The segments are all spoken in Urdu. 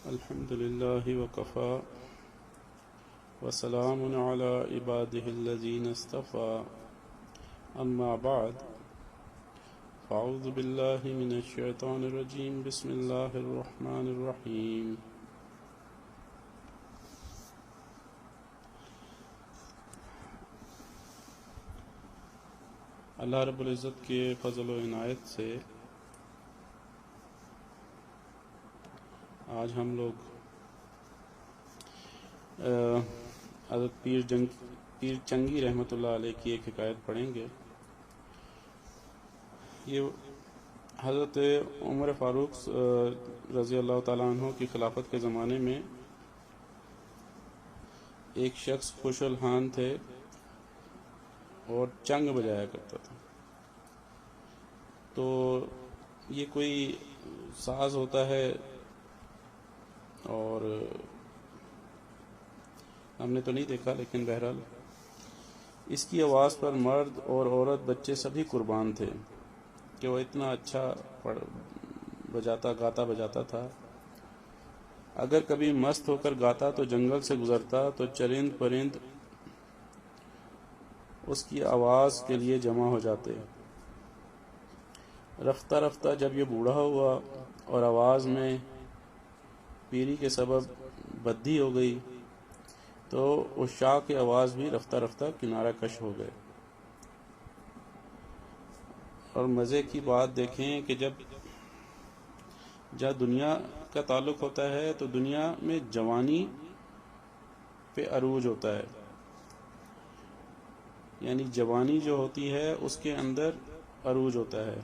الحمد لله وكفى وسلام على عباده الذين اصطفى أما بعد فأعوذ بالله من الشيطان الرجيم بسم الله الرحمن الرحيم اللہ رب العزت کے فضل و عنایت سے آج ہم لوگ حضرت پیر چنگی رحمۃ اللہ علیہ کی ایک حکایت پڑھیں گے۔ یہ حضرت عمر فاروق رضی اللہ تعالیٰ عنہ کی خلافت کے زمانے میں ایک شخص خوش الحان تھے اور چنگ بجایا کرتا تھا۔ تو یہ کوئی ساز ہوتا ہے اور ہم نے تو نہیں دیکھا، لیکن بہرحال اس کی آواز پر مرد اور عورت بچے سبھی قربان تھے کہ وہ اتنا اچھا گاتا بجاتا تھا۔ اگر کبھی مست ہو کر گاتا تو جنگل سے گزرتا تو چرند پرند اس کی آواز کے لیے جمع ہو جاتے۔ رفتہ رفتہ جب یہ بوڑھا ہوا اور آواز میں پیری کے سبب بدی ہو گئی تو عشاق کی آواز بھی رفتہ رفتہ کنارہ کش ہو گئے۔ اور مزے کی بات دیکھیں کہ جب دنیا کا تعلق ہوتا ہے تو دنیا میں جوانی پہ عروج ہوتا ہے، یعنی جوانی جو ہوتی ہے اس کے اندر عروج ہوتا ہے،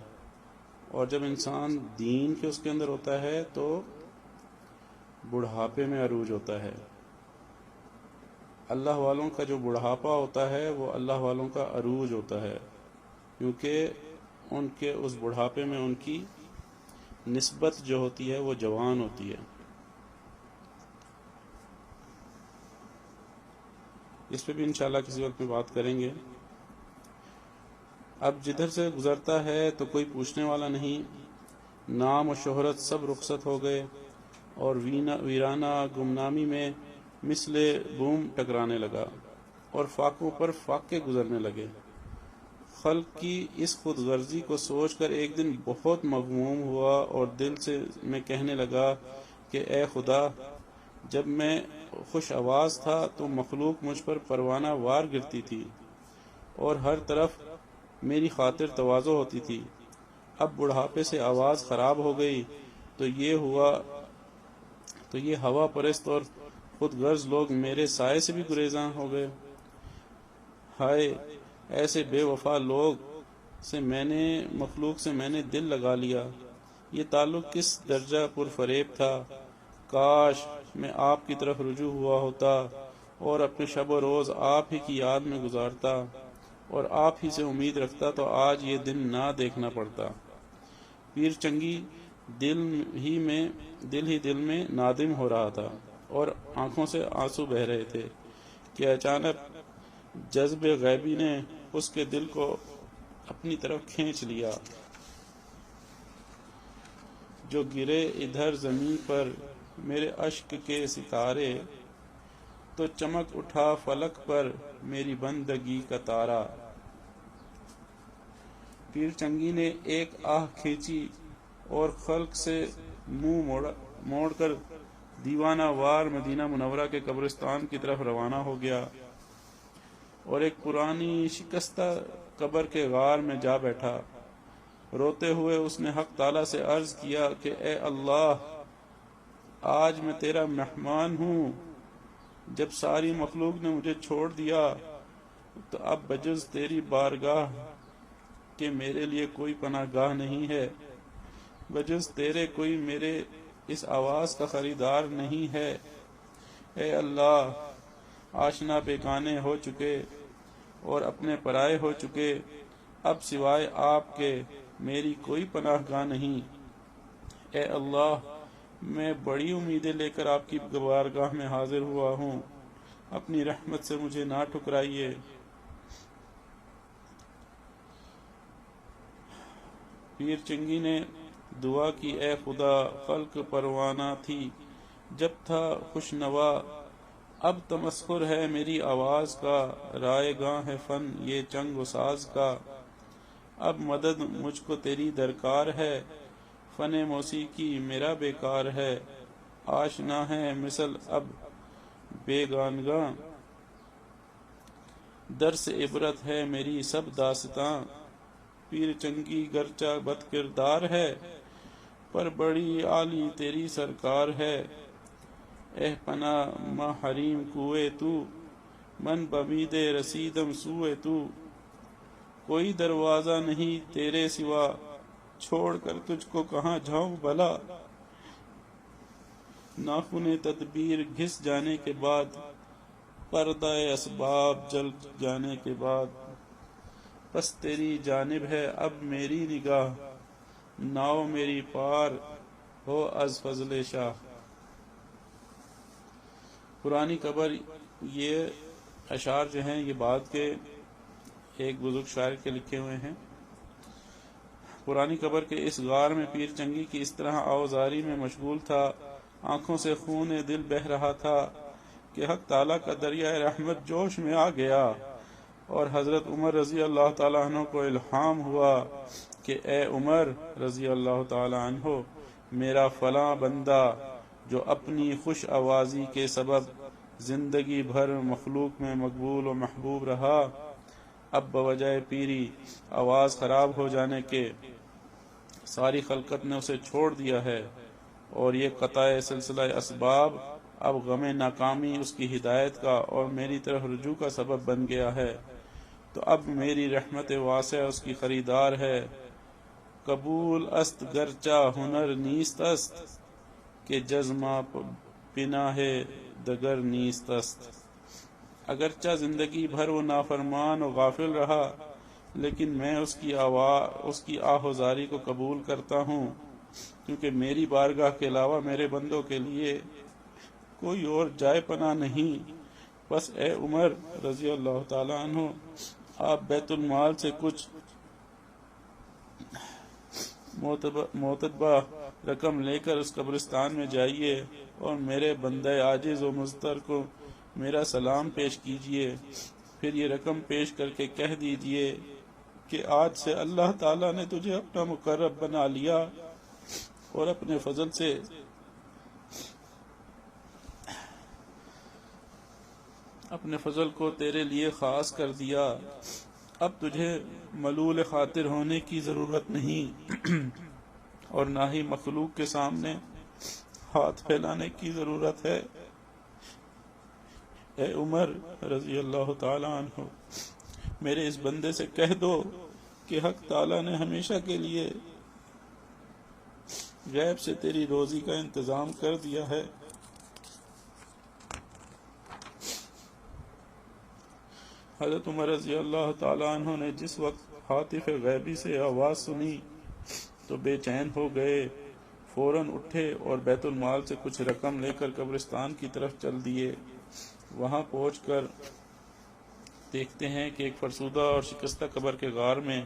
اور جب انسان دین کے اس کے اندر ہوتا ہے تو بڑھاپے میں عروج ہوتا ہے۔ اللہ والوں کا جو بڑھاپا ہوتا ہے وہ اللہ والوں کا عروج ہوتا ہے، کیونکہ ان کے اس بڑھاپے میں ان کی نسبت جو ہوتی ہے وہ جوان ہوتی ہے۔ اس پہ بھی انشاءاللہ کسی وقت میں بات کریں گے۔ اب جدھر سے گزرتا ہے تو کوئی پوچھنے والا نہیں، نام و شہرت سب رخصت ہو گئے اور ویرانہ گمنامی میں مثل بوم ٹکرانے لگا اور فاقوں پر فاقے گزرنے لگے۔ خلق کی اس خود غرضی کو سوچ کر ایک دن بہت مغموم ہوا اور دل سے میں کہنے لگا کہ اے خدا، جب میں خوش آواز تھا تو مخلوق مجھ پر پروانہ وار گرتی تھی اور ہر طرف میری خاطر تواضع ہوتی تھی۔ اب بڑھاپے سے آواز خراب ہو گئی تو یہ ہوا پرست اور خود غرض لوگ میرے سائے سے بھی گریزاں ہو گئے۔ ہائے، ایسے بے وفا مخلوق سے میں نے دل لگا لیا۔ یہ تعلق کس درجہ پر فریب تھا۔ کاش میں آپ کی طرف رجوع ہوا ہوتا اور اپنے شب و روز آپ ہی کی یاد میں گزارتا اور آپ ہی سے امید رکھتا تو آج یہ دن نہ دیکھنا پڑتا۔ پیر چنگی دل ہی میں نادم ہو رہا تھا اور آنکھوں سے آنسو بہہ رہے تھے کہ اچانک جذب غیبی نے اس کے دل کو اپنی طرف کھینچ لیا۔ جو گرے ادھر زمین پر میرے اشک کے ستارے، تو چمک اٹھا فلک پر میری بندگی کا تارا۔ پیر چنگی نے ایک آہ کھینچی اور خلق سے منہ موڑ کر دیوانہ وار مدینہ منورہ کے قبرستان کی طرف روانہ ہو گیا اور ایک پرانی شکستہ قبر کے غار میں جا بیٹھا۔ روتے ہوئے اس نے حق تعالیٰ سے عرض کیا کہ اے اللہ، آج میں تیرا مہمان ہوں۔ جب ساری مخلوق نے مجھے چھوڑ دیا تو اب بجز تیری بارگاہ کہ میرے لیے کوئی پناہ گاہ نہیں ہے، بجز تیرے کوئی میرے اس آواز کا خریدار نہیں ہے۔ اے اللہ، آشنا بیگانے ہو چکے اور اپنے پرائے ہو چکے، اب سوائے آپ کے میری کوئی پناہ گاہ نہیں۔ اے اللہ، میں بڑی امیدیں لے کر آپ کی بارگاہ میں حاضر ہوا ہوں، اپنی رحمت سے مجھے نہ ٹھکرائیے۔ پیر چنگی نے دعا کی، اے خدا، خلق پروانہ تھی جب تھا خوش نوا، اب تمسخر ہے میری آواز کا، رائے گاں ہے فن یہ چنگ و ساز کا، اب مدد مجھ کو تیری درکار ہے، فن موسیقی میرا بیکار ہے، آشنا ہے مثل اب بیگانگاں، درس عبرت ہے میری سب داستاں، پیر چنگی گرچہ بد کردار ہے، پر بڑی عالی تیری سرکار ہے، اہ پناہ ماہ حریم کوئے تو، من بمید رسیدم سوئے تو، کوئی دروازہ نہیں تیرے سوا، چھوڑ کر تجھ کو کہاں جاؤں بھلا، ناخن تدبیر گھس جانے کے بعد، پردہ اسباب جل جانے کے بعد، بس تیری جانب ہے اب میری نگاہ، ناؤ میری پار ہو از فضل شاہ۔ پرانی قبر، یہ اشعار جو ہیں یہ بعد کے ایک بزرگ شاعر کے لکھے ہوئے ہیں۔ پرانی قبر کے اس غار میں پیر چنگی کی اس طرح آوازاری میں مشغول تھا، آنکھوں سے خون دل بہہ رہا تھا کہ حق تعالیٰ کا دریائے رحمت جوش میں آ گیا، اور حضرت عمر رضی اللہ تعالیٰ عنہ کو الہام ہوا کہ اے عمر رضی اللہ تعالیٰ عنہ، میرا فلاں بندہ جو اپنی خوش آوازی کے سبب زندگی بھر مخلوق میں مقبول و محبوب رہا، اب بوجہ پیری آواز خراب ہو جانے کے ساری خلقت نے اسے چھوڑ دیا ہے، اور یہ قطع سلسلہ اسباب اب غم ناکامی اس کی ہدایت کا اور میری طرف رجوع کا سبب بن گیا ہے، تو اب میری رحمت واسعہ اس کی خریدار ہے، قبول است گرچہ ہنر نیست است، کہ جزمہ پناہ دگر نیست است، اگرچہ زندگی بھر وہ نافرمان و غافل رہا، لیکن میں اس کی آہوزاری کو قبول کرتا ہوں، کیونکہ میری بارگاہ کے علاوہ میرے بندوں کے لیے کوئی اور جائے پناہ نہیں۔ بس اے عمر رضی اللہ تعالیٰ عنہ، آپ بیت المال سے کچھ معتبہ رقم لے کر اس قبرستان میں جائیے، اور میرے بندہ عاجز و مضطر کو میرا سلام پیش کیجیے، پھر یہ رقم پیش کر کے کہہ دیجیے کہ آج سے اللہ تعالیٰ نے تجھے اپنا مقرب بنا لیا، اور اپنے فضل سے اپنے فضل کو تیرے لیے خاص کر دیا، اب تجھے ملول خاطر ہونے کی ضرورت نہیں، اور نہ ہی مخلوق کے سامنے ہاتھ پھیلانے کی ضرورت ہے۔ اے عمر رضی اللہ تعالی عنہ، میرے اس بندے سے کہہ دو کہ حق تعالیٰ نے ہمیشہ کے لیے غیب سے تیری روزی کا انتظام کر دیا ہے۔ حضرت عمر رضی اللہ تعالیٰ عنہ نے جس وقت ہاتف غیبی سے آواز سنی تو بے چین ہو گئے، فوراً اٹھے اور بیت المال سے کچھ رقم لے کر قبرستان کی طرف چل دیے۔ وہاں پہنچ کر دیکھتے ہیں کہ ایک فرسودہ اور شکستہ قبر کے غار میں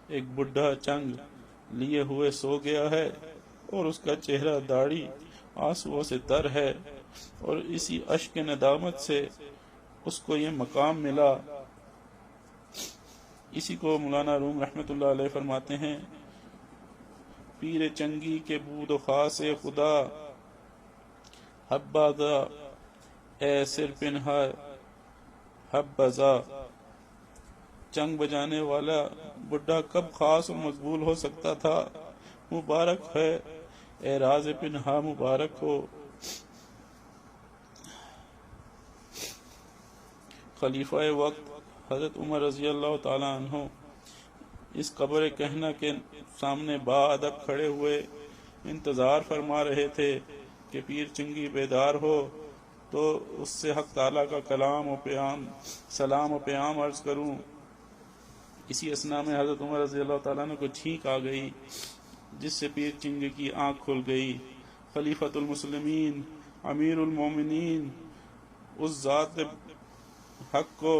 ایک بڈھا چنگ لیے ہوئے سو گیا ہے، اور اس کا چہرہ داڑھی آنسوؤں سے تر ہے، اور اسی اشک ندامت سے اس کو یہ مقام ملا۔ اسی کو مولانا روم رحمۃ اللہ علیہ فرماتے ہیں، پیر چنگی کے بود و خاص خدا، حبذا اے سر پنہا حبذا، چنگ بجانے والا بڈھا کب خاص و مقبول ہو سکتا تھا، مبارک ہے اے راز پنہا مبارک ہو۔ خلیفہ وقت حضرت عمر رضی اللہ تعالی عنہ اس قبر کہنا کے سامنے باادب کھڑے ہوئے انتظار فرما رہے تھے کہ پیر چنگی بیدار ہو تو اس سے حق تعالیٰ کا سلام و پیام عرض کروں۔ اسی اثناء میں حضرت عمر رضی اللہ تعالیٰ عنہ کو چھینک آ گئی، جس سے پیر چنگی کی آنکھ کھل گئی۔ خلیفۃ المسلمین، امیر المومنین، اس ذات حق کو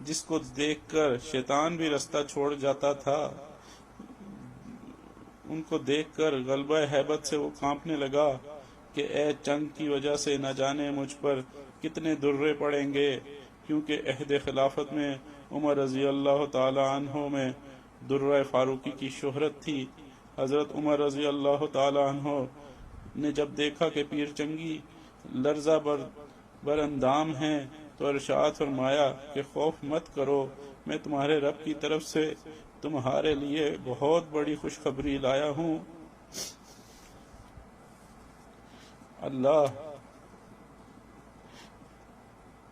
جس کو دیکھ کر شیطان بھی رستہ چھوڑ جاتا تھا، ان کو دیکھ کر غلبہ ہیبت سے وہ کانپنے لگا، کہ اے چنگ کی وجہ سے نہ جانے مجھ پر کتنے درے پڑیں گے، کیونکہ عہد خلافت میں عمر رضی اللہ تعالی عنہ میں درہ فاروقی کی شہرت تھی۔ حضرت عمر رضی اللہ تعالی عنہ نے جب دیکھا کہ پیر چنگی لرزہ بر اندام ہیں تو ارشاد فرمایا کہ خوف مت کرو، میں تمہارے رب کی طرف سے تمہارے لیے بہت بڑی خوشخبری لایا ہوں۔ اللہ،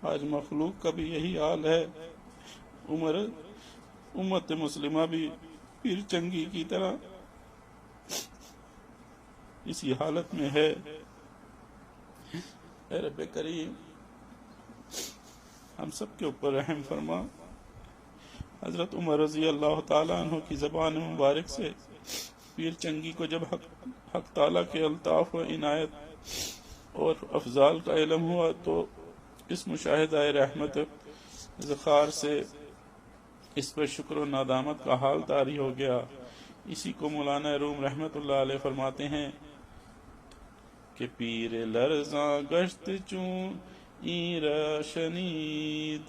آج مخلوق کا بھی یہی حال ہے۔ امت مسلمہ بھی پیر چنگی کی طرح اسی حالت میں ہے۔ اے رب کریم ہم سب کے اوپر رحم فرما۔ حضرت عمر رضی اللہ تعالیٰ عنہ کی زبان مبارک سے پیر چنگی کو جب حق تعالیٰ کے الطاف و عنایت اور افضال کا علم ہوا تو اس مشاہدہ رحمت ذخار سے اس پر شکر و ندامت کا حال طاری ہو گیا۔ اسی کو مولانا روم رحمت اللہ علیہ فرماتے ہیں کہ پیر لرزاں گشت چون این شنید،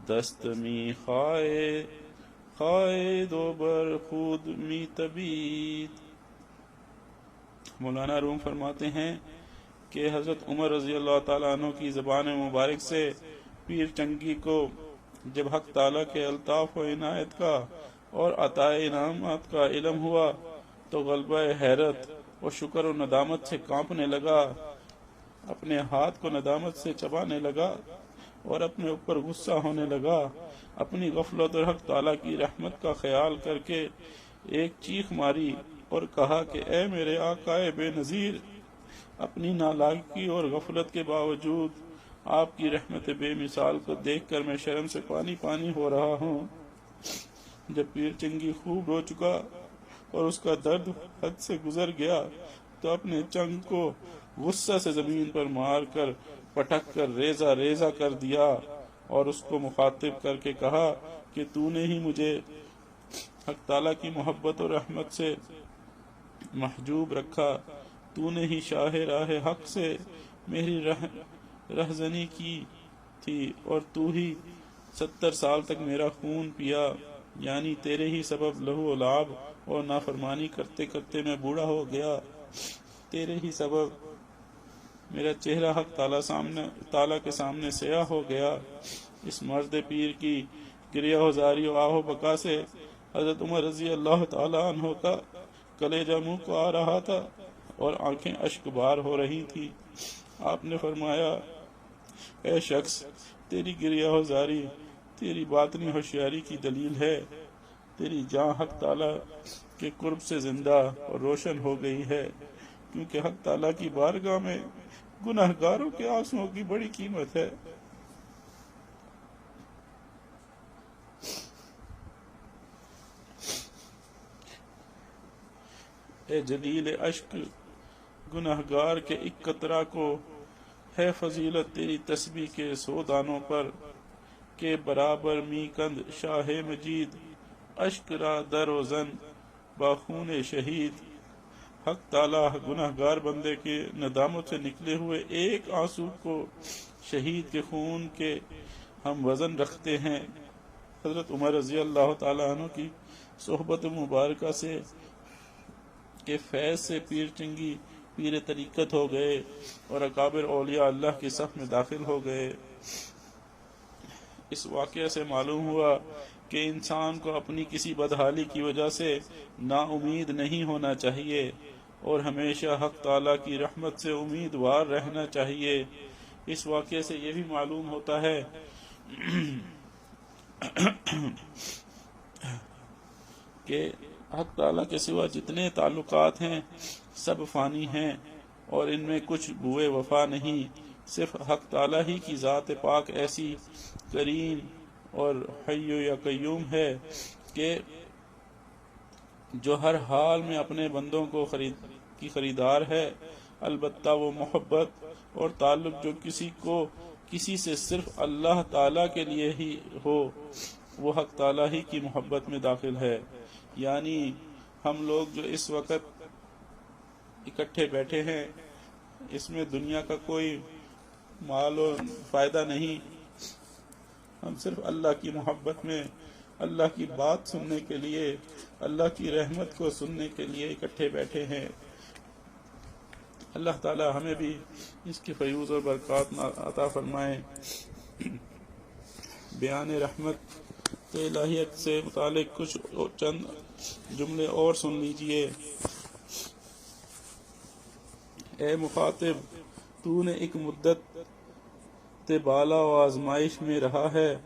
دست می خائے دو بر خود می تبید۔ مولانا روم فرماتے ہیں کہ حضرت عمر رضی اللہ تعالیٰ عنہ کی زبان مبارک سے پیر چنگی کو جب حق تعالیٰ کے الطاف و عنایت کا اور عطا انعامات کا علم ہوا تو غلبہ حیرت اور شکر و ندامت سے کانپنے لگا، اپنے ہاتھ کو ندامت سے چبانے لگا اور اپنے اوپر غصہ ہونے لگا۔ اپنی غفلت اور حق تعالیٰ کی رحمت کا خیال کر کے ایک چیخ ماری اور کہا کہ اے میرے آقائے بے نظیر، اپنی نالائقی اور غفلت کے باوجود آپ کی رحمت بے مثال کو دیکھ کر میں شرم سے پانی پانی ہو رہا ہوں۔ جب پیر چنگی خوب رو چکا اور اس کا درد حد سے گزر گیا تو اپنے چنگ کو غصہ سے زمین پر مار کر پٹک کر ریزہ ریزہ کر دیا اور اس کو مخاطب کر کے کہا کہ تو نے ہی مجھے حق تعالیٰ کی محبت اور رحمت سے محجوب رکھا، تو نے ہی شاہ راہ حق سے میری رہزنی کی تھی اور تو ہی 70 سال تک میرا خون پیا، یعنی تیرے ہی سبب لہو و لعاب اور نافرمانی کرتے کرتے میں بوڑھا ہو گیا، تیرے ہی سبب میرا چہرہ حق تعالیٰ کے سامنے سیاہ ہو گیا۔ اس مرد پیر کی گریہ وزاری و آہ و بکا سے حضرت عمر رضی اللہ تعالیٰ عنہ کا کلیجہ منہ کو آ رہا تھا اور آنکھیں اشک بار ہو رہی تھی۔ آپ نے فرمایا، اے شخص، تیری گریہ وزاری تیری باطنی ہوشیاری کی دلیل ہے، تیری جاں حق تعالیٰ کے قرب سے زندہ اور روشن ہو گئی ہے، کیونکہ حق تعالیٰ کی بارگاہ میں گناہگاروں کے آنسوؤں کی بڑی قیمت ہے۔ اے جلیل اشک، گناہگار کے ایک قطرہ کو ہے فضیلت تیری تسبیح کے 100 دانوں پر، کے برابر می کند شاہ مجید، اشک را در و زن با خون شہید۔ حق تعالیٰ گناہگار بندے کے ندامت سے نکلے ہوئے ایک آنسو کو شہید کے خون کے ہم وزن رکھتے ہیں۔ حضرت عمر رضی اللہ تعالیٰ عنہ کی صحبت مبارکہ سے کے فیض سے پیر چنگی پیر طریقت ہو گئے اور اکابر اولیاء اللہ کی صف میں داخل ہو گئے۔ اس واقعے سے معلوم ہوا کہ انسان کو اپنی کسی بدحالی کی وجہ سے نا امید نہیں ہونا چاہیے اور ہمیشہ حق تعالیٰ کی رحمت سے امیدوار رہنا چاہیے۔ اس واقعے سے یہ بھی معلوم ہوتا ہے کہ حق تعالیٰ کے سوا جتنے تعلقات ہیں سب فانی ہیں اور ان میں کچھ بوئے وفا نہیں، صرف حق تعالیٰ ہی کی ذات پاک ایسی کریم اور حی یا قیوم ہے کہ جو ہر حال میں اپنے بندوں کو خریدار ہے۔ البتہ وہ محبت اور تعلق جو کسی سے صرف اللہ تعالیٰ کے لیے ہی ہو وہ حق تعالیٰ ہی کی محبت میں داخل ہے۔ یعنی ہم لوگ جو اس وقت اکٹھے بیٹھے ہیں اس میں دنیا کا کوئی مال و فائدہ نہیں، ہم صرف اللہ کی محبت میں اللہ کی بات سننے کے لیے، اللہ کی رحمت کو سننے کے لیے اکٹھے بیٹھے ہیں۔ اللہ تعالی ہمیں بھی اس کی فیوض اور برکات عطا فرمائے۔ بیان رحمت الہیت سے متعلق کچھ چند جملے اور سن لیجئے۔ اے مخاطب، تو نے ایک مدت بالا و آزمائش میں رہا ہے،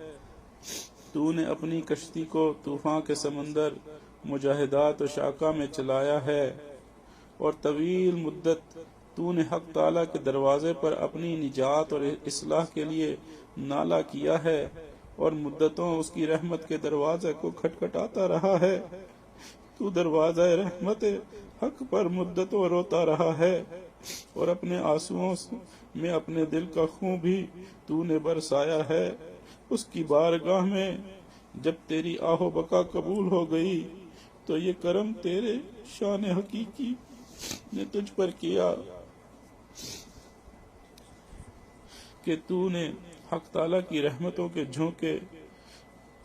تو نے اپنی کشتی کو طوفان کے سمندر مجاہدات و شاقہ میں چلایا ہے، اور طویل مدت تو نے حق تعالیٰ کے دروازے پر اپنی نجات اور اصلاح کے لیے نالہ کیا ہے، اور مدتوں اس کی رحمت کے دروازے کو کھٹکھٹاتا رہا ہے۔ تو دروازہ رحمت حق پر مدتوں روتا رہا ہے، اور اپنے آنسوؤں میں اپنے دل کا خون بھی تو نے برسایا ہے۔ اس کی بارگاہ میں جب تیری آہ و بکا قبول ہو گئی تو یہ کرم تیرے شان حقیقی نے تجھ پر کیا کہ تو نے حق تعالیٰ کی رحمتوں کے جھونکے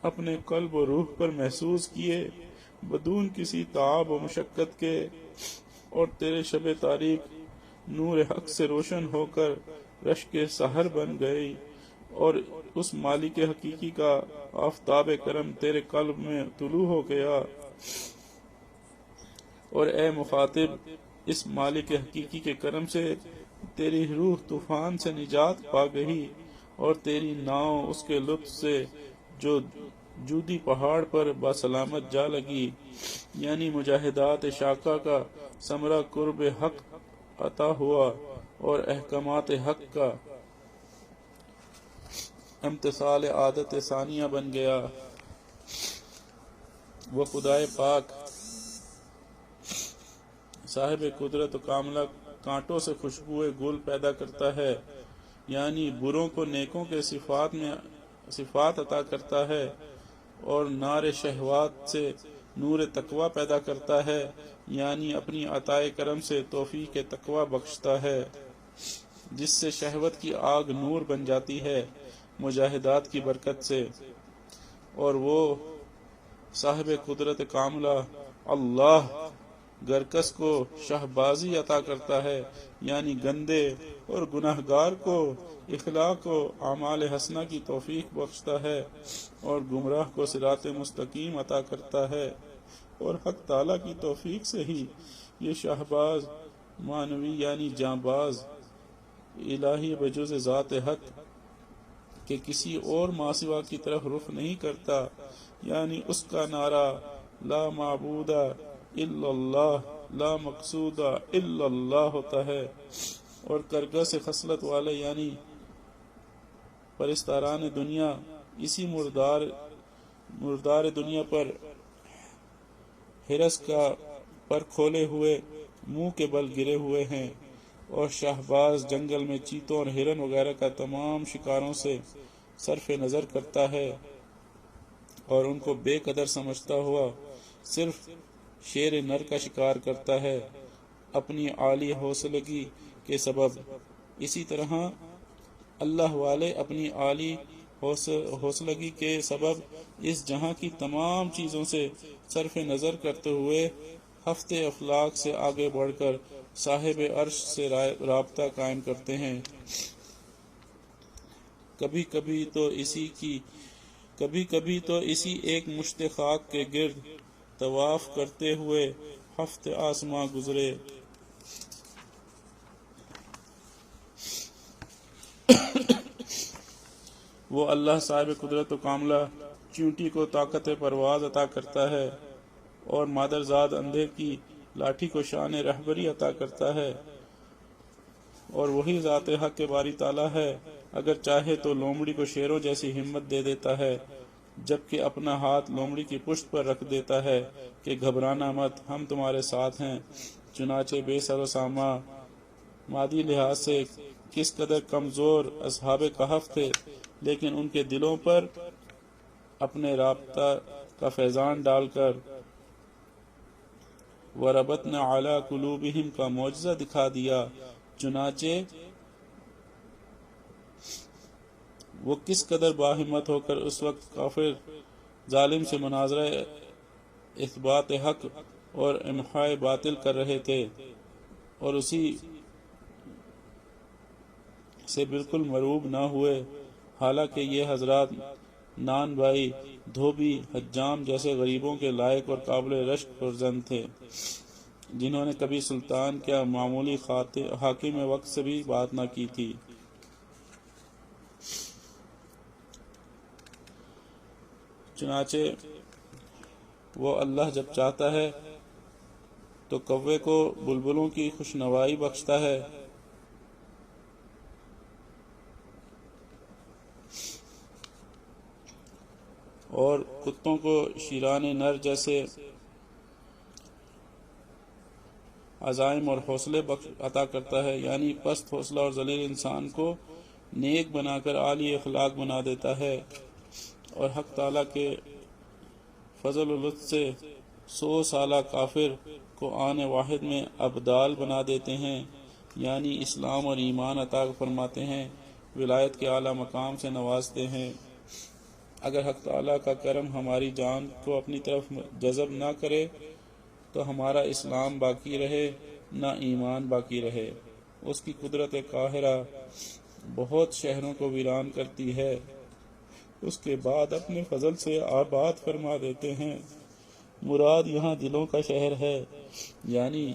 اپنے قلب و روح پر محسوس کیے بدون کسی تعب و مشقت کے، اور تیرے شب تاریک نور حق سے روشن ہو کر رشک سحر بن گئی، اور اس مالک حقیقی کا آفتاب کرم تیرے قلب میں طلوع ہو گیا۔ اور اے مخاطب، اس مالک حقیقی کے کرم سے تیری روح طوفان سے نجات پا گئی، اور تیری ناؤ اس کے لطف سے جو جودی پہاڑ پر باسلامت جا لگی، یعنی مجاہدات شاقہ کا ثمرہ قرب حق عطا ہوا، اور احکامات حق کا امتثال عادت ثانیہ بن گیا۔ وہ خدائے پاک صاحب قدرت و کاملہ کانٹوں سے خوشبوئے گل پیدا کرتا ہے، یعنی بروں کو نیکوں کے صفات عطا کرتا ہے، اور نار شہوات سے نور تقوی پیدا کرتا ہے، یعنی اپنی عطائے کرم سے توفیق تقوی بخشتا ہے، جس سے شہوت کی آگ نور بن جاتی ہے مجاہدات کی برکت سے۔ اور وہ صاحب قدرت کاملہ اللہ گرکس کو شہبازی عطا کرتا ہے، یعنی گندے اور گناہگار کو اخلاق و اعمال حسنہ کی توفیق بخشتا ہے، اور گمراہ کو صراط مستقیم عطا کرتا ہے۔ اور حق تعالیٰ کی توفیق سے ہی یہ شہباز معنوی یعنی جانباز الہی بجز ذات حق کہ کسی اور ماسوا کی طرف رخ نہیں کرتا، یعنی اس کا نعرہ لا معبود الا اللہ لا مقصود الا اللہ ہوتا ہے، اور کرگہ سے خصلت والے یعنی پرستاران دنیا اسی مردار دنیا پر ہرس کا پر کھولے ہوئے منہ کے بل گرے ہوئے ہیں، اور شہباز جنگل میں چیتوں اور ہرن وغیرہ کا تمام شکاروں سے صرف نظر کرتا ہے، اور ان کو بے قدر سمجھتا ہوا صرف شیر نر کا شکار کرتا ہے اپنی عالی حوصلگی کے سبب۔ اسی طرح اللہ والے اپنی عالی حوصلگی کے سبب اس جہاں کی تمام چیزوں سے صرف نظر کرتے ہوئے ہفتے افلاک سے آگے بڑھ کر صاحب عرش سے رابطہ قائم کرتے ہیں۔ کبھی کبھی تو اسی ایک مشت خاک کے گرد طواف کرتے ہوئے ہفتے آسماں گزرے۔ وہ اللہ صاحب قدرت و کاملہ چونٹی کو طاقت پرواز عطا کرتا ہے، اور مادرزاد اندھے کی لاٹھی کو شان رہبری عطا کرتا ہے، اور وہی ذات حق کے باری تعالیٰ ہے، اگر چاہے تو لومڑی کو شیروں جیسی ہمت دے دیتا ہے، جبکہ اپنا ہاتھ لومڑی کی پشت پر رکھ دیتا ہے کہ گھبرانا مت، ہم تمہارے ساتھ ہیں۔ چنانچہ بے سر و ساما مادی لحاظ سے کس قدر کمزور اصحاب کہف تھے، لیکن ان کے دلوں پر اپنے رابطہ کا فیضان ڈال کر وَرَبَطْنَا عَلَىٰ قُلُوبِهِمْ کا معجزہ دکھا دیا، چنانچہ وہ کس قدر باہمت ہو کر اس وقت کافر ظالم سے مناظرہ اثبات حق اور امحاء باطل کر رہے تھے، اور اسی سے بالکل مرعوب نہ ہوئے، حالانکہ یہ حضرات نان بھائی، دھوبی، حجام جیسے غریبوں کے لائق اور قابل رشک فرزند تھے، جنہوں نے کبھی سلطان کیا معمولی حاکم وقت سے بھی بات نہ کی تھی۔ چنانچہ وہ اللہ جب چاہتا ہے تو کوے کو بلبلوں کی خوشنوائی بخشتا ہے، اور کتوں کو شیران نر جیسے عزائم اور حوصلے عطا کرتا ہے، یعنی پست حوصلہ اور ذلیل انسان کو نیک بنا کر عالی اخلاق بنا دیتا ہے، اور حق تعالیٰ کے فضل و لطف سے 100 سالہ کافر کو آن واحد میں ابدال بنا دیتے ہیں، یعنی اسلام اور ایمان عطا فرماتے ہیں، ولایت کے اعلیٰ مقام سے نوازتے ہیں۔ اگر حق تعالیٰ کا کرم ہماری جان کو اپنی طرف جذب نہ کرے تو ہمارا اسلام باقی رہے نہ ایمان باقی رہے۔ اس کی قدرت قاہرہ بہت شہروں کو ویران کرتی ہے، اس کے بعد اپنے فضل سے آباد فرما دیتے ہیں۔ مراد یہاں دلوں کا شہر ہے، یعنی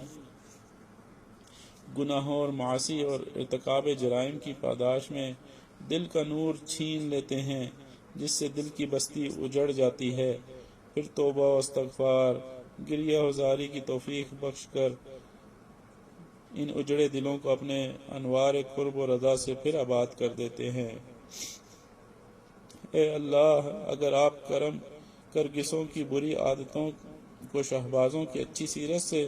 گناہوں اور معاصی اور ارتکاب جرائم کی پاداش میں دل کا نور چھین لیتے ہیں، جس سے دل کی بستی اجڑ جاتی ہے، پھر توبہ و استغفار، گریہ وزاری کی توفیق بخش کر ان اجڑے دلوں کو اپنے انوار قرب و رضا سے پھر آباد کر دیتے ہیں۔ اے اللہ، اگر آپ کرم کرگسوں کی بری عادتوں کو شہبازوں کی اچھی سیرت سے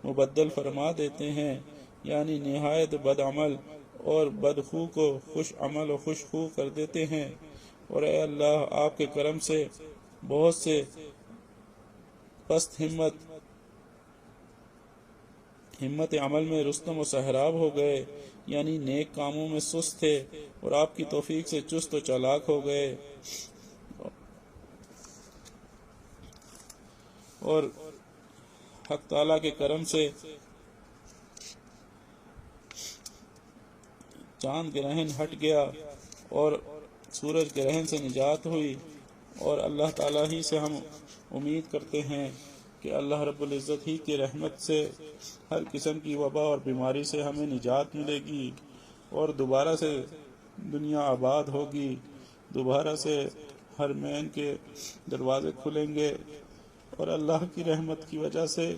مبدل فرما دیتے ہیں، یعنی نہایت بد عمل اور بدخو کو خوش عمل و خوش خو کر دیتے ہیں، اور اے اللہ، آپ کے کرم سے بہت سے پست ہمت عمل میں رستم و سہراب ہو گئے، یعنی نیک کاموں میں سست تھے اور آپ کی توفیق سے چست و چالاک ہو گئے، اور حق تعالیٰ کے کرم سے چاند گرہن ہٹ گیا اور سورج گرہن سے نجات ہوئی، اور اللہ تعالیٰ ہی سے ہم امید کرتے ہیں کہ اللہ رب العزت ہی کی رحمت سے ہر قسم کی وبا اور بیماری سے ہمیں نجات ملے گی، اور دوبارہ سے دنیا آباد ہوگی، دوبارہ سے حرمین کے دروازے کھلیں گے، اور اللہ کی رحمت کی وجہ سے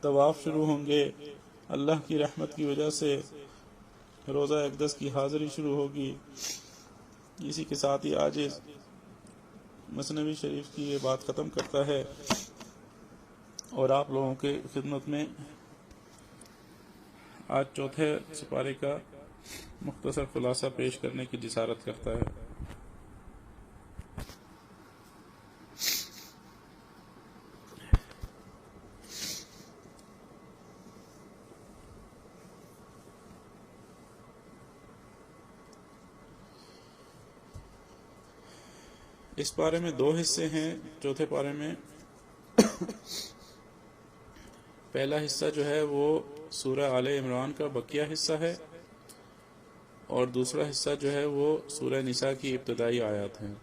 طواف شروع ہوں گے، اللہ کی رحمت کی وجہ سے روزہ اقدس کی حاضری شروع ہوگی۔ اسی کے ساتھ ہی آج مثنوی شریف کی یہ بات ختم کرتا ہے، اور آپ لوگوں کے خدمت میں آج چوتھے سپارے کا مختصر خلاصہ پیش کرنے کی جسارت کرتا ہے۔ اس پارے میں 2 حصے ہیں۔ چوتھے پارے میں پہلا حصہ جو ہے وہ سورہ آل عمران کا بقیہ حصہ ہے، اور دوسرا حصہ جو ہے وہ سورہ نساء کی ابتدائی آیات ہیں۔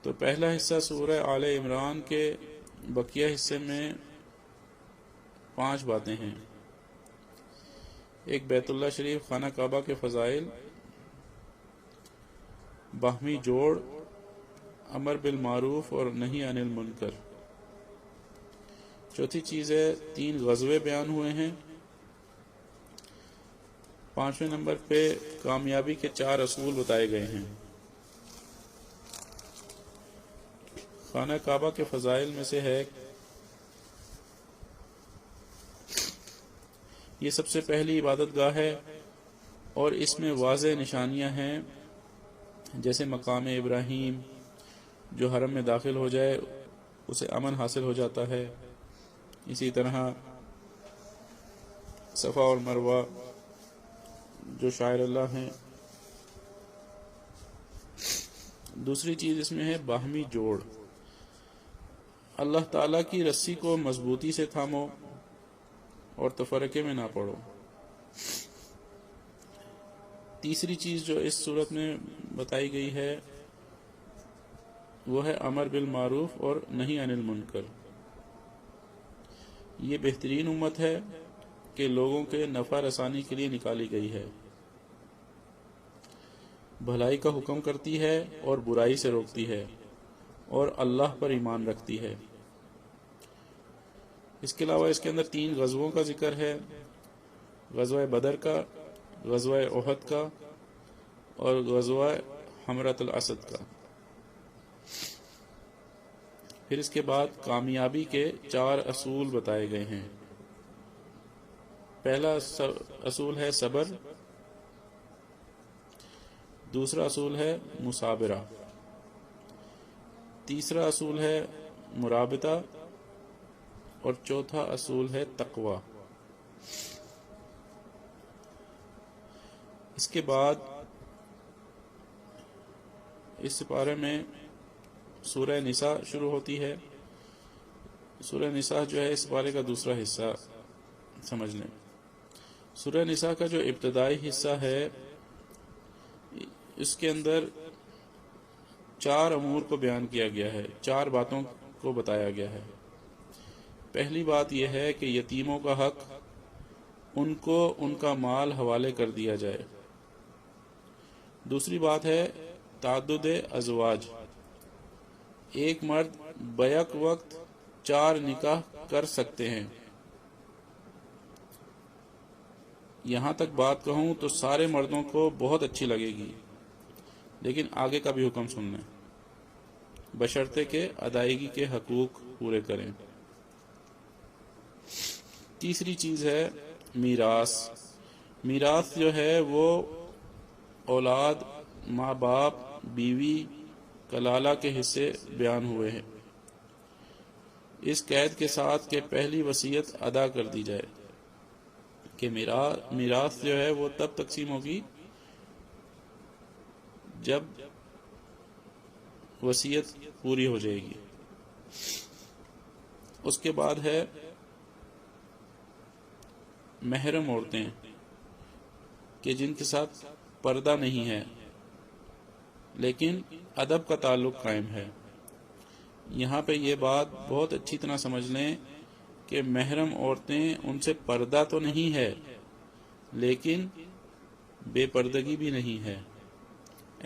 تو پہلا حصہ سورہ آل عمران کے بقیہ حصے میں 5 باتیں ہیں۔ ایک بیت اللہ شریف خانہ کعبہ کے فضائل، باہمی جوڑ، امر بالمعروف اور نہی عن المنکر۔ چوتھی چیز ہے 3 غزوے بیان ہوئے ہیں۔ 5ویں نمبر پہ کامیابی کے 4 اصول بتائے گئے ہیں۔ خانہ کعبہ کے فضائل میں سے ہے یہ سب سے پہلی عبادت گاہ ہے، اور اس میں واضح نشانیاں ہیں، جیسے مقام ابراہیم، جو حرم میں داخل ہو جائے اسے امن حاصل ہو جاتا ہے، اسی طرح صفا اور مروہ جو شاعر اللہ ہیں. دوسری چیز اس میں ہے باہمی جوڑ. اللہ تعالیٰ کی رسی کو مضبوطی سے تھامو اور تفرقے میں نہ پڑو. تیسری چیز جو اس صورت میں بتائی گئی ہے وہ ہے امر بالمعروف اور نہی عن المنکر. یہ بہترین امت ہے کہ لوگوں کے نفع رسانی کے لیے نکالی گئی ہے. بھلائی کا حکم کرتی ہے اور برائی سے روکتی ہے اور اللہ پر ایمان رکھتی ہے. اس کے علاوہ اس کے اندر 3 غزووں کا ذکر ہے، غزوہ بدر کا، غزوہ احد کا اور غزوہ حمرۃ الاسد کا. پھر اس کے بعد کامیابی کے 4 اصول بتائے گئے ہیں. پہلا اصول ہے صبر، دوسرا اصول ہے مثابرہ، تیسرا اصول ہے مرابطہ اور چوتھا اصول ہے تقوی. اس کے بعد اس سپارے میں سورہ نساء شروع ہوتی ہے. سورہ نساء جو ہے اس سپارے کا دوسرا حصہ سمجھ لیں. سورہ نساء کا جو ابتدائی حصہ ہے اس کے اندر 4 امور کو بیان کیا گیا ہے، 4 باتوں کو بتایا گیا ہے. پہلی بات یہ ہے کہ یتیموں کا حق، ان کو ان کا مال حوالے کر دیا جائے. دوسری بات ہے تعدد ازواج، ایک مرد بیک وقت 4 نکاح کر سکتے ہیں. یہاں تک بات کہوں تو سارے مردوں کو بہت اچھی لگے گی، لیکن آگے کا بھی حکم سن لیں، بشرطے کہ ادائیگی کے حقوق پورے کریں. تیسری چیز ہے میراث. میراث جو ہے وہ اولاد، ماں باپ، بیوی، کلالہ کے حصے بیان ہوئے ہیں، اس قید کے ساتھ کہ پہلی وصیت ادا کر دی جائے کہ میراث جو ہے وہ تب تقسیم ہوگی جب وصیت پوری ہو جائے گی. اس کے بعد ہے محرم عورتیں کہ جن کے ساتھ پردہ نہیں ہے لیکن ادب کا تعلق قائم ہے. یہاں پہ یہ بات بہت اچھی طرح سمجھ لیں کہ محرم عورتیں ان سے پردہ تو نہیں ہے لیکن بے پردگی بھی نہیں ہے.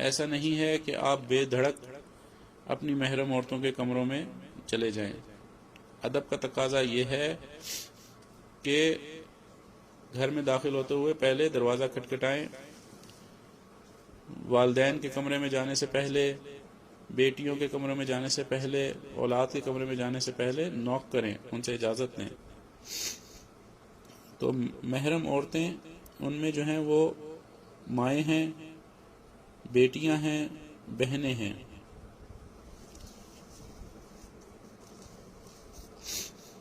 ایسا نہیں ہے کہ آپ بے دھڑک اپنی محرم عورتوں کے کمروں میں چلے جائیں. ادب کا تقاضا یہ ہے کہ گھر میں داخل ہوتے ہوئے پہلے دروازہ کھٹکھٹائیں، والدین کے کمرے میں جانے سے پہلے، بیٹیوں کے کمرے میں جانے سے پہلے، اولاد کے کمرے میں جانے سے پہلے نوک کریں، ان سے اجازت لیں. تو محرم عورتیں ان میں جو ہیں وہ مائیں ہیں، بیٹیاں ہیں، بہنیں ہیں.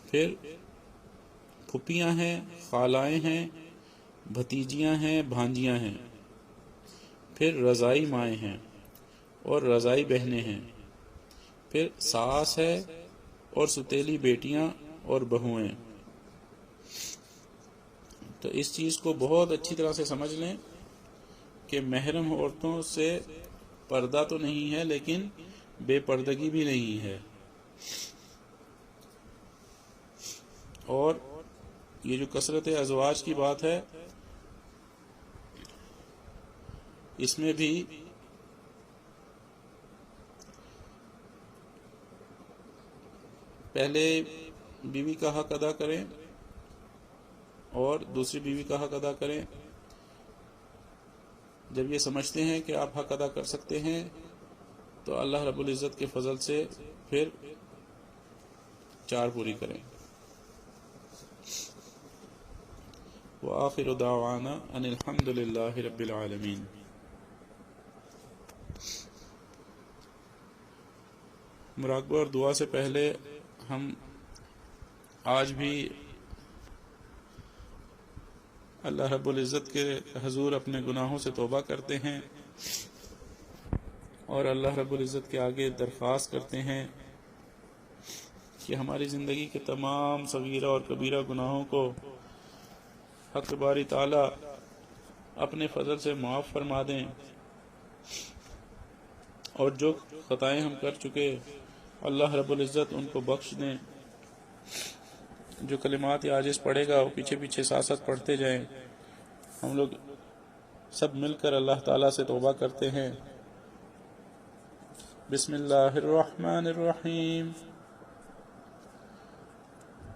پھر پھپھیاں ہیں، خالائیں ہیں، بھتیجیاں ہیں، بھانجیاں ہیں. پھر رضائی مائیں ہیں اور رضائی بہنیں ہیں. پھر ساس ہے اور ستیلی بیٹیاں اور بہویں. تو اس چیز کو بہت اچھی طرح سے سمجھ لیں کہ محرم عورتوں سے پردہ تو نہیں ہے لیکن بے پردگی بھی نہیں ہے. اور یہ جو کثرت ازواج کی بات ہے اس میں بھی پہلے بیوی کا حق ادا کریں اور دوسری بیوی کا حق ادا کریں. جب یہ سمجھتے ہیں کہ آپ حق ادا کر سکتے ہیں تو اللہ رب العزت کے فضل سے پھر 4 پوری کریں. وآخر دعوانا ان الحمد للہ رب العالمین. مراقبہ اور دعا سے پہلے ہم آج بھی اللہ رب العزت کے حضور اپنے گناہوں سے توبہ کرتے ہیں اور اللہ رب العزت کے آگے درخواست کرتے ہیں کہ ہماری زندگی کے تمام صغیرہ اور کبیرہ گناہوں کو حق باری تعالی اپنے فضل سے معاف فرما دیں، اور جو خطائیں ہم کر چکے اللہ رب العزت ان کو بخش دیں۔ جو کلمات عاجز پڑھے گا وہ پیچھے پیچھے ساتھ ساتھ پڑھتے جائیں۔ ہم لوگ سب مل کر اللہ تعالیٰ سے توبہ کرتے ہیں۔ بسم اللہ الرحمن الرحیم۔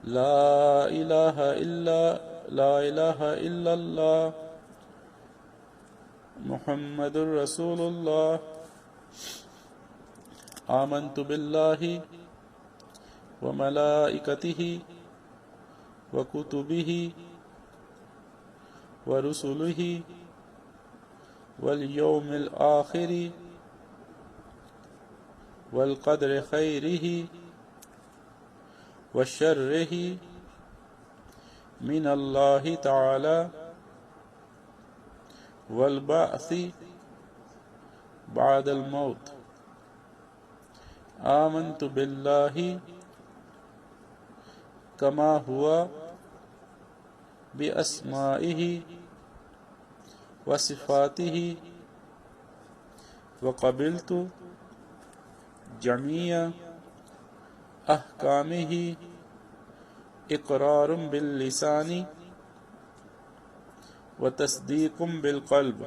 لا الہ الا اللہ محمد الرسول اللہ۔ آمنت باللہ وملائکتہ وکتبہ ورسلہ والیوم الآخر والقدر خیرہ وشرہ من اللہ تعالی والبعث بعد الموت۔ آمنت باللہ کما ہوا باسمائہ وصفاتہ وقبلت جمیع احکامہ اقرار باللسان وتصدیق بالقلب۔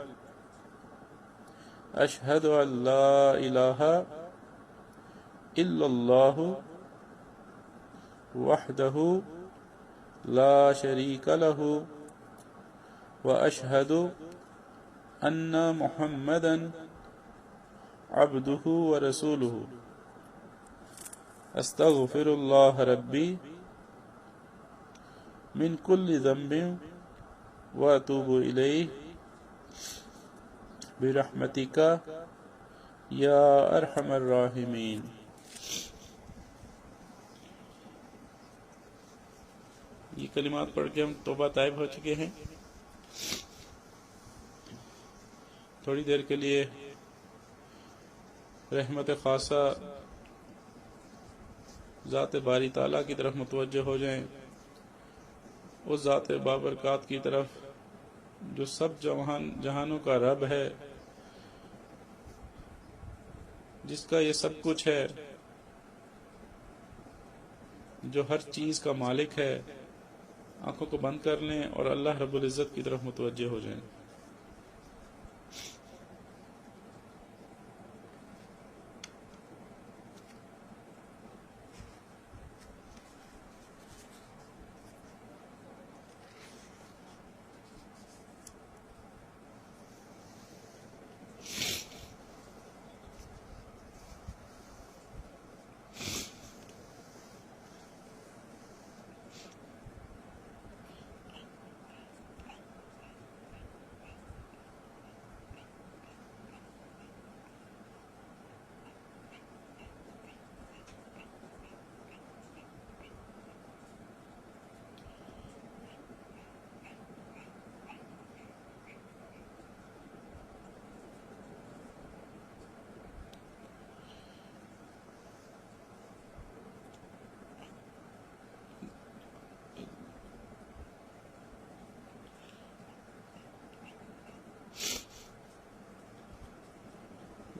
اشہد ان لا الہ الا اللہ وحدہ لا شریک لہ واشہد ان محمدا عبدہ ورسولہ۔ استغفر اللہ ربی من کل ذنب واتوب الیہ برحمتک یا ارحم الراحمین۔ یہ کلمات پڑھ کے ہم توبہ طائب ہو چکے ہیں۔ تھوڑی دیر کے لیے رحمت خاصہ ذات باری تعالیٰ کی طرف متوجہ ہو جائیں، اس ذات بابرکات کی طرف جو سب جہانوں کا رب ہے، جس کا یہ سب کچھ ہے، جو ہر چیز کا مالک ہے۔ آنکھوں کو بند کر لیں اور اللہ رب العزت کی طرف متوجہ ہو جائیں۔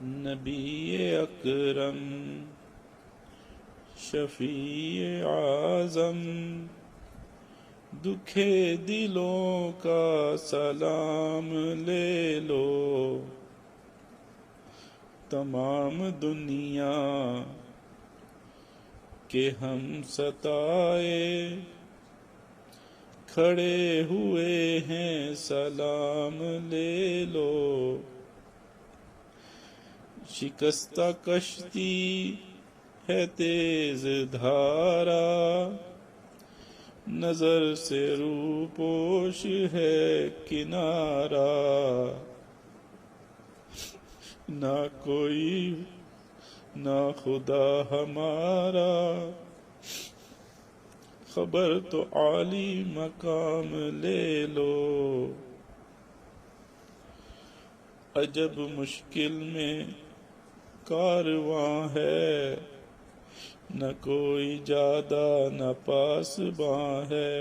نبی اکرم شفیع اعظم دکھے دلوں کا سلام لے لو، تمام دنیا کے ہم ستائے کھڑے ہوئے ہیں، سلام لے لو۔ شکستہ کشتی ہے تیز دھارا، نظر سے روپوش ہے کنارہ، نہ کوئی نہ خدا ہمارا، خبر تو عالی مقام لے لو، عجب مشکل میں کارواں ہے، نہ کوئی جادہ نہ پاسباں ہے،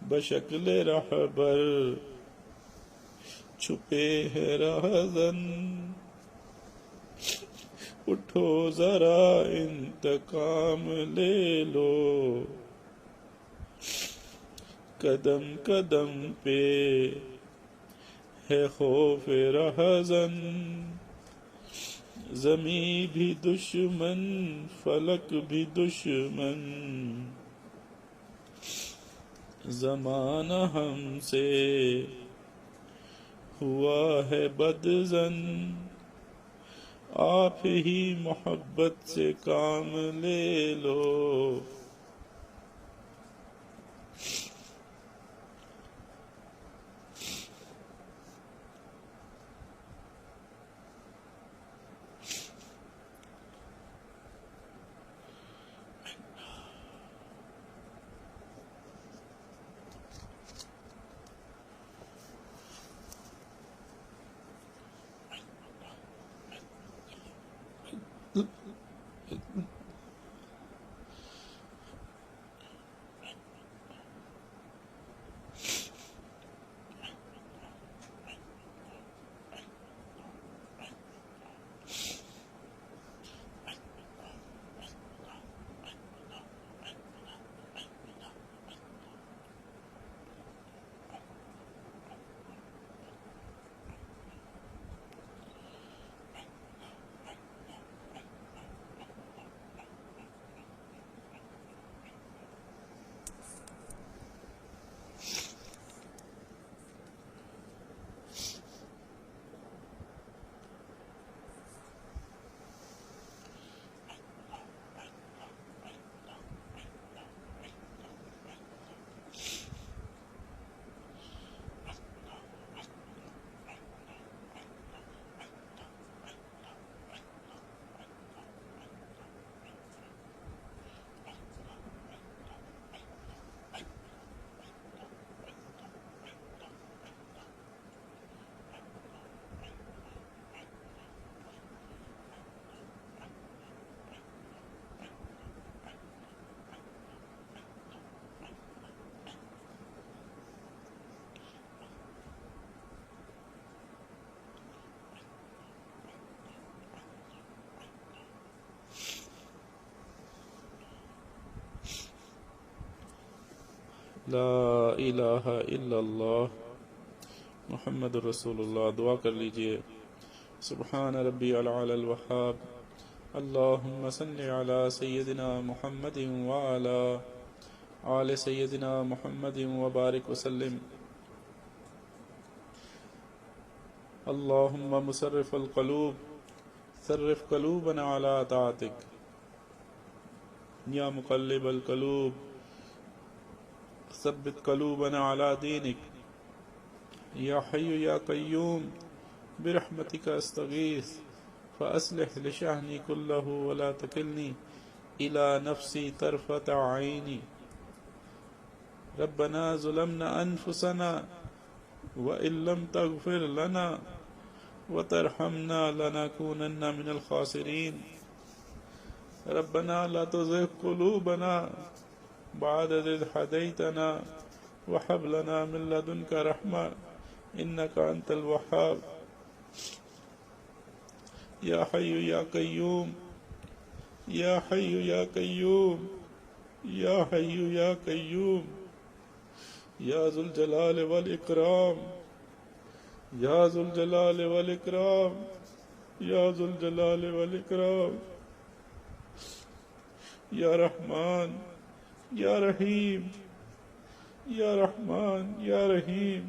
بشکل رہبر چھپے ہے رہزن، اٹھو ذرا انتقام لے لو، قدم قدم پہ ہے خوف رہزن، زمیں بھی دشمن فلک بھی دشمن، زمانہ ہم سے ہوا ہے بدظن، آپ ہی محبت سے کام لے لو، لا الہ الا اللہ محمد رسول اللہ۔ دعا کر لیجئے، سبحان ربی العلی الوہاب، اللہم صلی علی سیدنا محمد وعلی آل سیدنا محمد وبارک وسلم۔ اللہم مصرف القلوب صرف قلوبنا علی طاعتک، یا مقلب القلوب ثبت قلوبنا علی دینک، یا حی یا قیوم برحمتک استغیث فاصلح لشأنی کلہ ولا تکلنی الی نفسی طرفۃ عینی، ربنا ظلمنا انفسنا وان لم تغفر لنا وترحمنا لنکونن من الخاسرین، ربنا لا تزغ قلوبنا بعد إذ هديتنا وهب لنا من لدنك رحمة إنك أنت الوهاب، يا حي يا قيوم يا حي يا قيوم يا حي يا قيوم يا ذو الجلال والإكرام يا ذو الجلال والإكرام يا ذو الجلال والإكرام، يا رحمن یا رحیم یا رحمان یا رحیم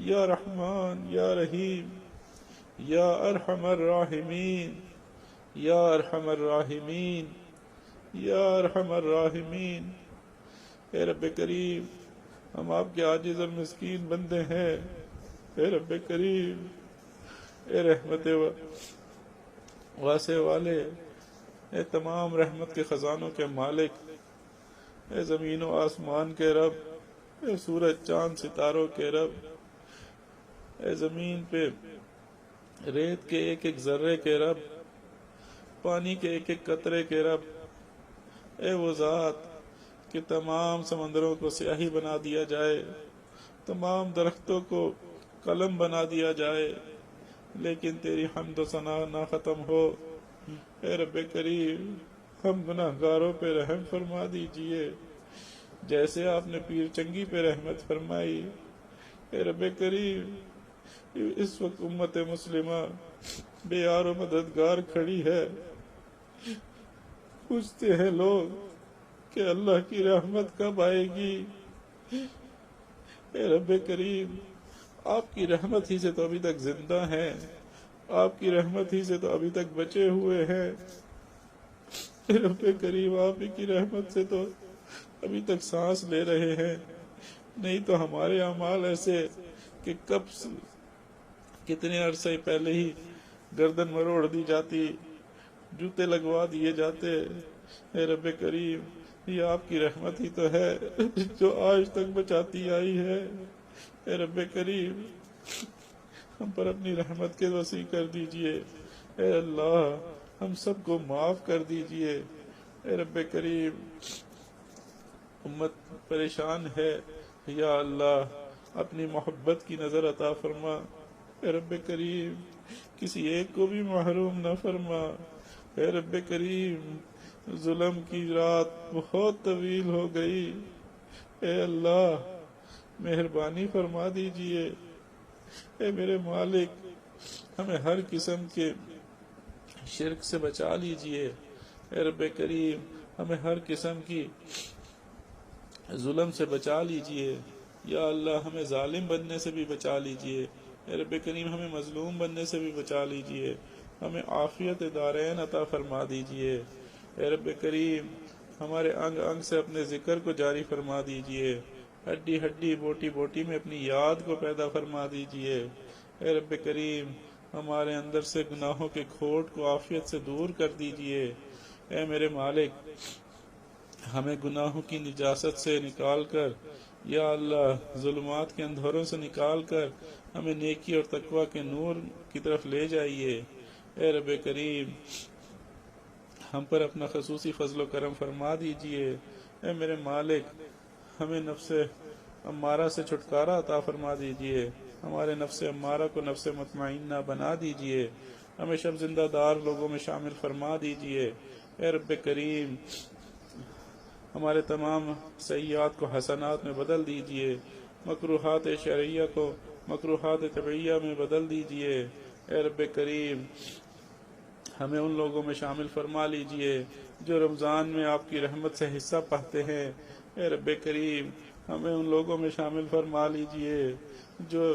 یا رحمان یا رحیم یا ارحم الراحمین یا ارحم الراحمین یا ارحم الراحمین۔ اے رب کریم، ہم آپ کے عاجز اور مسکین بندے ہیں، اے رب کریم، اے رحمت واسع والے، اے تمام رحمت کے خزانوں کے مالک، اے زمین و آسمان کے رب، اے سورج چاند ستاروں کے رب، اے زمین پہ ریت کے ایک ایک ذرے کے رب، پانی کے ایک ایک قطرے کے رب، اے وہ ذات کہ تمام سمندروں کو سیاہی بنا دیا جائے، تمام درختوں کو قلم بنا دیا جائے، لیکن تیری حمد و ثنا نہ ختم ہو۔ اے رب کریم، ہم گناہ گاروں پہ رحم فرما دیجئے جیسے آپ نے پیر چنگی پہ رحمت فرمائی۔ اے رب کریم، اس وقت امت مسلمہ بے یار و مددگار کھڑی ہے، پوچھتے ہیں لوگ کہ اللہ کی رحمت کب آئے گی۔ اے رب کریم، آپ کی رحمت ہی سے تو ابھی تک زندہ ہیں، آپ کی رحمت ہی سے تو ابھی تک بچے ہوئے ہیں۔ اے رب کریم، آپ ہی کی رحمت سے تو ابھی تک سانس لے رہے ہیں، نہیں تو ہمارے اعمال ایسے کہ کتنے عرصے پہلے ہی گردن مروڑ دی جاتی، جوتے لگوا دیے جاتے۔ اے رب کریم، یہ آپ کی رحمت ہی تو ہے جو آج تک بچاتی آئی ہے۔ اے رب کریم، ہم پر اپنی رحمت کے وسیع کر دیجئے۔ اے اللہ، ہم سب کو معاف کر دیجئے۔ اے رب کریم، امت پریشان ہے، یا اللہ اپنی محبت کی نظر عطا فرما۔ اے رب کریم، کسی ایک کو بھی محروم نہ فرما۔ اے رب کریم، ظلم کی رات بہت طویل ہو گئی، اے اللہ مہربانی فرما دیجئے۔ اے میرے مالک، ہمیں ہر قسم کے شرک سے بچا لیجئے۔ اے رب کریم، ہمیں ہر قسم کی ظلم سے بچا لیجئے۔ یا اللہ، ہمیں ظالم بننے سے بھی بچا لیجئے۔ اے رب کریم، ہمیں مظلوم بننے سے بھی بچا لیجئے۔ ہمیں عافیت دارین عطا فرما دیجئے۔ اے رب کریم، ہمارے انگ انگ سے اپنے ذکر کو جاری فرما دیجئے، ہڈی ہڈی بوٹی بوٹی میں اپنی یاد کو پیدا فرما دیجئے۔ اے رب کریم، ہمارے اندر سے گناہوں کے کھوٹ کو عافیت سے دور کر دیجئے۔ اے میرے مالک، ہمیں گناہوں کی نجاست سے نکال کر، یا اللہ ظلمات کے اندھوروں سے نکال کر ہمیں نیکی اور تقوی کے نور کی طرف لے جائیے۔ اے رب کریم، ہم پر اپنا خصوصی فضل و کرم فرما دیجئے۔ اے میرے مالک، ہمیں نفس امارہ سے چھٹکارا عطا فرما دیجئے، ہمارے نفس امارہ کو نفس مطمئنہ بنا دیجئے، ہمیں شب زندہ دار لوگوں میں شامل فرما دیجئے۔ اے رب کریم، ہمارے تمام سیئات کو حسنات میں بدل دیجئے، مکروہات شرعیہ کو مکروہات طبعیہ میں بدل دیجئے۔ اے رب کریم، ہمیں ان لوگوں میں شامل فرما لیجئے جو رمضان میں آپ کی رحمت سے حصہ پاتے ہیں۔ اے رب کریم، ہمیں ان لوگوں میں شامل فرما لیجئے جو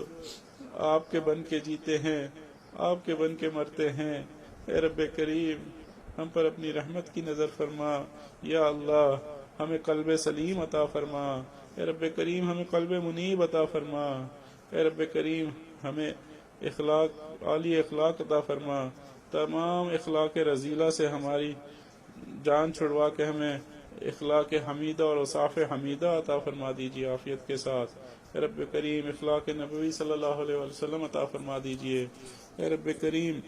آپ کے بن کے جیتے ہیں، آپ کے بن کے مرتے ہیں۔ اے رب کریم، ہم پر اپنی رحمت کی نظر فرما۔ یا اللہ، ہمیں قلب سلیم عطا فرما۔ اے رب کریم، ہمیں قلب منیب عطا فرما۔ اے رب کریم، ہمیں عالی اخلاق عطا فرما۔ تمام اخلاق رذیلہ سے ہماری جان چھڑوا کے ہمیں اخلاق حمیدہ اور اوصاف حمیدہ عطا فرما دیجیے عافیت کے ساتھ۔ اے رب کریم، اخلاق نبوی صلی اللہ علیہ وسلم عطا فرما دیجیے۔ اے رب کریم،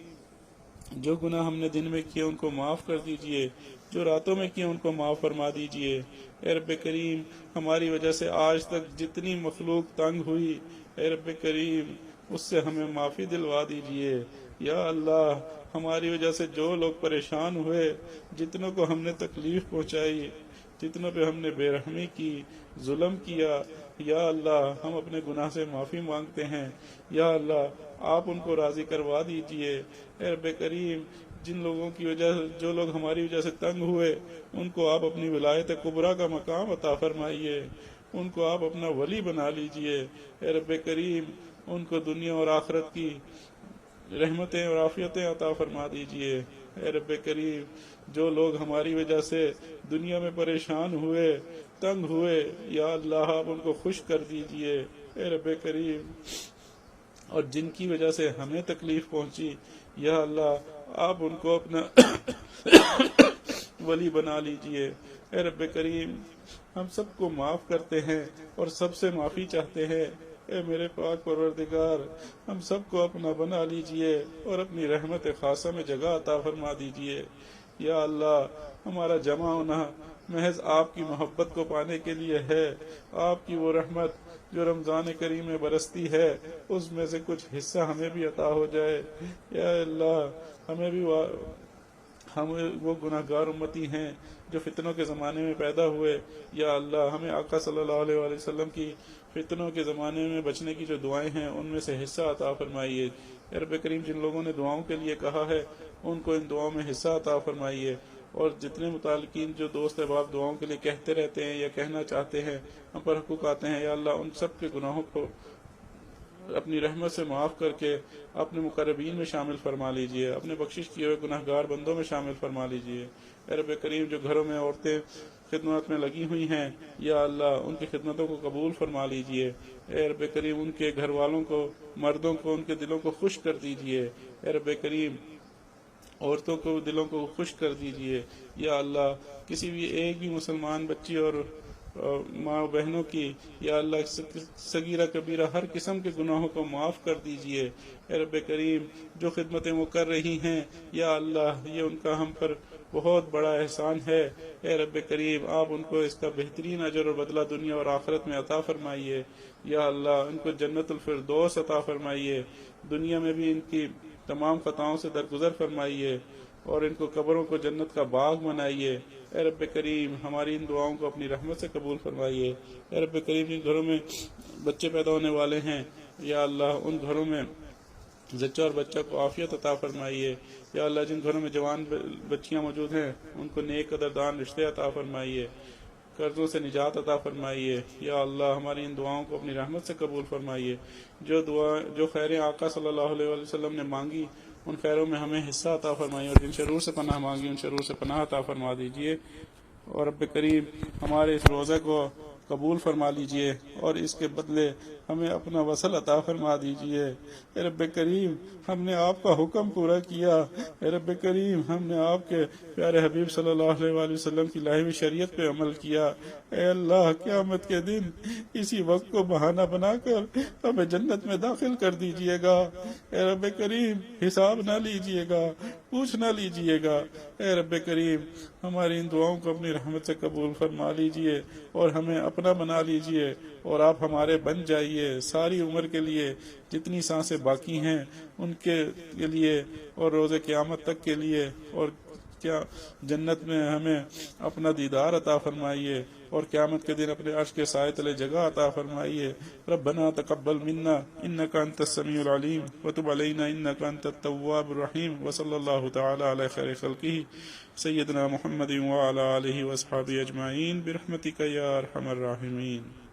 جو گناہ ہم نے دن میں کیے ان کو معاف کر دیجئے، جو راتوں میں کیے ان کو معاف فرما دیجئے۔ اے رب کریم، ہماری وجہ سے آج تک جتنی مخلوق تنگ ہوئی، اے رب کریم اس سے ہمیں معافی دلوا دیجئے۔ یا اللہ، ہماری وجہ سے جو لوگ پریشان ہوئے، جتنوں کو ہم نے تکلیف پہنچائی، جتنوں پہ ہم نے بے رحمی کی، ظلم کیا، یا اللہ ہم اپنے گناہ سے معافی مانگتے ہیں۔ یا اللہ، آپ ان کو راضی کروا دیجئے۔ اے رب کریم، جن لوگوں کی وجہ جو لوگ ہماری وجہ سے تنگ ہوئے، ان کو آپ اپنی ولایت کبریٰ کا مقام عطا فرمائیے، ان کو آپ اپنا ولی بنا لیجئے۔ اے رب کریم، ان کو دنیا اور آخرت کی رحمتیں اور عافیتیں عطا فرما دیجئے۔ اے رب کریم، جو لوگ ہماری وجہ سے دنیا میں پریشان ہوئے، تنگ ہوئے، یا اللہ آپ ان کو خوش کر دیجئے۔ اے رب کریم، اور جن کی وجہ سے ہمیں تکلیف پہنچی، یا اللہ آپ ان کو اپنا ولی بنا لیجئے۔ اے رب کریم ہم سب کو معاف کرتے ہیں اور سب سے معافی چاہتے ہیں۔ اے میرے پاک پروردگار ہم سب کو اپنا بنا لیجئے اور اپنی رحمت خاصہ میں جگہ عطا فرما دیجئے۔ یا اللہ ہمارا جمع ہونا محض آپ کی محبت کو پانے کے لیے ہے۔ آپ کی وہ رحمت جو رمضان کریم میں برستی ہے اس میں سے کچھ حصہ ہمیں بھی عطا ہو جائے۔ یا اللہ ہمیں بھی ہم وہ گناہ گار امتی ہیں جو فتنوں کے زمانے میں پیدا ہوئے۔ یا اللہ ہمیں آقا صلی اللہ علیہ وآلہ وسلم کی فتنوں کے زمانے میں بچنے کی جو دعائیں ہیں ان میں سے حصہ عطا فرمائیے۔ اے رب کریم جن لوگوں نے دعاؤں کے لیے کہا ہے ان کو ان دعاؤں میں حصہ عطا فرمائیے، اور جتنے متعلقین جو دوست احباب دعاؤں کے لیے کہتے رہتے ہیں یا کہنا چاہتے ہیں، ہم پر حقوق آتے ہیں، یا اللہ ان سب کے گناہوں کو اپنی رحمت سے معاف کر کے اپنے مقربین میں شامل فرما لیجئے، اپنے بخشش کیے ہوئے گناہ گار بندوں میں شامل فرما لیجئے۔ اے رب کریم جو گھروں میں عورتیں خدمات میں لگی ہوئی ہیں، یا اللہ ان کی خدمتوں کو قبول فرما لیجئے۔ اے رب کریم ان کے گھر والوں کو، مردوں کو، ان کے دلوں کو خوش کر دیجئے۔ اے رب کریم عورتوں کو دلوں کو خوش کر دیجئے۔ یا اللہ کسی بھی ایک بھی مسلمان بچی اور ماں بہنوں کی یا اللہ صغیرہ کبیرہ ہر قسم کے گناہوں کو معاف کر دیجئے۔ اے رب کریم جو خدمتیں وہ کر رہی ہیں یا اللہ یہ ان کا ہم پر بہت بڑا احسان ہے۔ اے رب کریم آپ ان کو اس کا بہترین اجر اور بدلہ دنیا اور آخرت میں عطا فرمائیے۔ یا اللہ ان کو جنت الفردوس عطا فرمائیے، دنیا میں بھی ان کی تمام خطاؤں سے درگزر فرمائیے اور ان کو قبروں کو جنت کا باغ بنائیے۔ اے رب کریم ہماری ان دعاؤں کو اپنی رحمت سے قبول فرمائیے۔ اے رب کریم جن گھروں میں بچے پیدا ہونے والے ہیں یا اللہ ان گھروں میں زچہ اور بچہ کو عافیت عطا فرمائیے۔ یا اللہ جن گھروں میں جوان بچیاں موجود ہیں ان کو نیک قدردان رشتے عطا فرمائیے، قرضوں سے نجات عطا فرمائیے۔ یا اللہ ہماری ان دعاؤں کو اپنی رحمت سے قبول فرمائیے۔ جو خیریں آقا صلی اللہ علیہ وآلہ وسلم نے مانگی ان خیروں میں ہمیں حصہ عطا فرمائیے، اور جن شرور سے پناہ مانگی ان شرور سے پناہ عطا فرما دیجیے۔ اور رب کریم ہمارے اس روزہ کو قبول فرما لیجئے اور اس کے بدلے ہمیں اپنا وصل عطا فرما دیجئے۔ اے رب کریم ہم نے آپ کا حکم پورا کیا، اے رب کریم ہم نے آپ کے پیارے حبیب صلی اللہ علیہ وآلہ وسلم کی لائی ہوئی شریعت پہ عمل کیا۔ اے اللہ قیامت کے دن اسی وقت کو بہانہ بنا کر ہمیں جنت میں داخل کر دیجئے گا۔ اے رب کریم حساب نہ لیجئے گا، پوچھ نہ لیجئے گا۔ اے رب کریم ہماری ان دعاؤں کو اپنی رحمت سے قبول فرما لیجئے اور ہمیں اپنا بنا لیجئے، اور آپ ہمارے بن جائیے ساری عمر کے لیے، جتنی سانسیں باقی ہیں ان کے لیے اور روز قیامت تک کے لیے، اور کیا جنت میں ہمیں اپنا دیدار عطا فرمائیے اور قیامت کے دن اپنے عرش کے سائے تلے جگہ عطا فرمائیے۔ ربنا تقبل منا انک انت السمیع العلیم وتب علینا انک انت التواب الرحیم، وصلی اللہ تعالی علی خیر خلقہ سیدنا محمد وعلی آلہ واصحابہ اجمعین برحمتک یا ارحم الراحمین۔